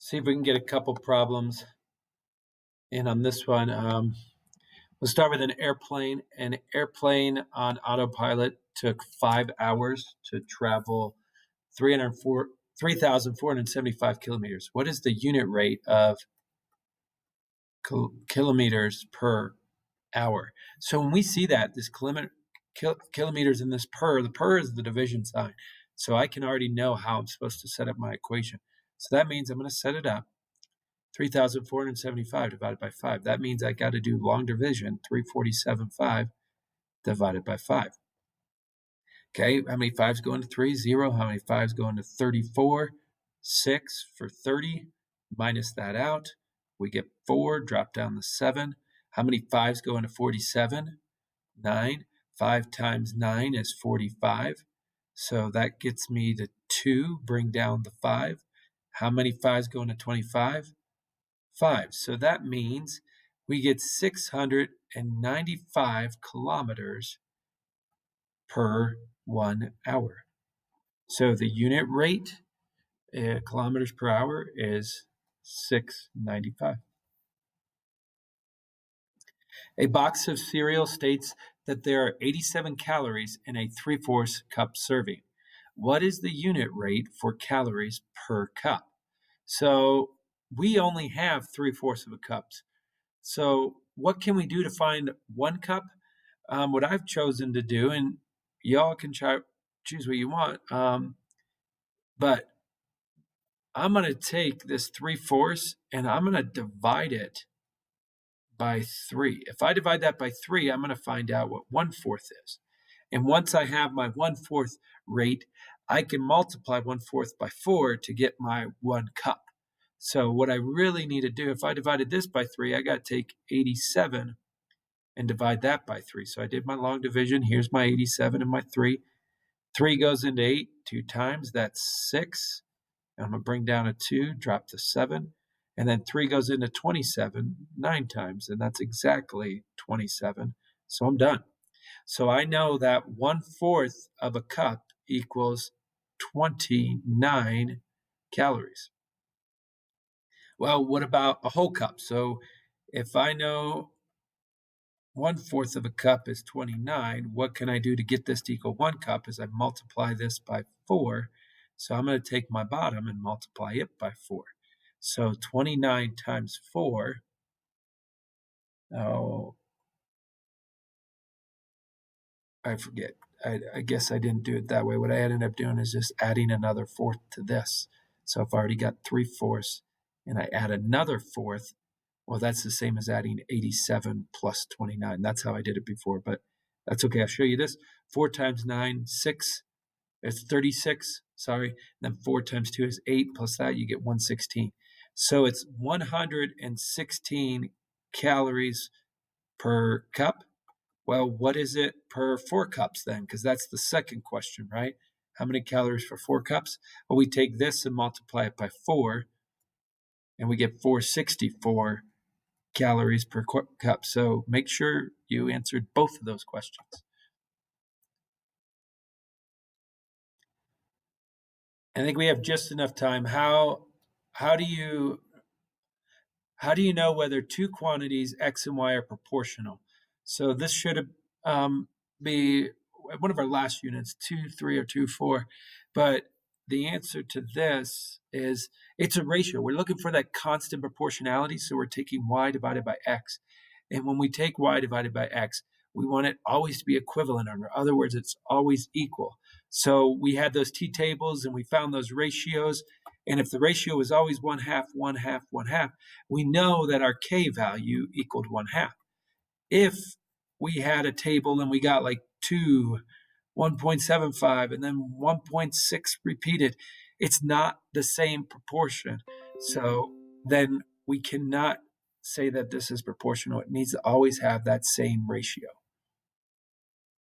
See if we can get a couple problems in on this one. We'll start with an airplane. An airplane on autopilot took 5 hours to travel 3,475 kilometers. What is the unit rate of kilometers per hour? So when we see that, this kilometers in this per, the per is the division sign. So I can already know how I'm supposed to set up my equation. So that means I'm going to set it up. 3,475 divided by 5. That means I got to do long division, 347.5 divided by 5. Okay, how many 5s go into 3? 0. How many 5s go into 34? 6 for 30. Minus that out. We get 4, drop down the 7. How many 5s go into 47? 9. 5 times 9 is 45. So that gets me to 2, bring down the 5. How many 5s go into 25? 5. So that means we get 695 kilometers per 1 hour. So the unit rate, kilometers per hour, is 695. A box of cereal states that there are 87 calories in a 3/4 cup serving. What is the unit rate for calories per cup? So we only have 3/4 of a cup. So what can we do to find 1 cup? What I've chosen to do, and y'all can choose what you want, but I'm going to take this 3/4 and I'm going to divide it by 3. If I divide that by 3, I'm going to find out what 1/4 is. And once I have my 1/4 rate, I can multiply 1/4 by 4 to get my 1 cup. So what I really need to do, if I divided this by 3, I got to take 87 and divide that by 3. So I did my long division. Here's my 87 and my 3. 3 goes into 8 2 times. That's 6. And I'm going to bring down a 2, drop to 7. And then 3 goes into 27 9 times. And that's exactly 27. So I'm done. So I know that 1/4 of a cup equals 29 calories. Well, what about a whole cup? So if I know 1/4 of a cup is 29, what can I do to get this to equal 1 cup? Is I multiply this by 4. So I'm going to take my bottom and multiply it by 4. So 29 times 4, oh, I forget. I guess I didn't do it that way. What I ended up doing is just adding another 4th to this. So if I already got 3/4 and I add another 4th, well, that's the same as adding 87 plus 29. That's how I did it before, but that's okay. I'll show you this. 4 times 9, 6. It's 36, sorry. Then 4 times 2 is 8, plus that you get 116. So it's 116 calories per cup. Well, what is it per 4 cups then? Because that's the second question, right? How many calories for 4 cups? Well, we take this and multiply it by 4, and we get 464 calories per cup. So make sure you answered both of those questions. I think we have just enough time. How do you know whether two quantities x and y are proportional? So this should be one of our last units, 2, 3, or 2, 4. But the answer to this is it's a ratio. We're looking for that constant proportionality, so we're taking y divided by x. And when we take y divided by x, we want it always to be equivalent. In other words, it's always equal. So we had those t-tables and we found those ratios. And if the ratio is always 1/2, 1/2, 1/2, we know that our k value equaled 1/2. If we had a table and we got like 2, 1.75, and then 1.6 repeated, it's not the same proportion. So then we cannot say that this is proportional. It needs to always have that same ratio.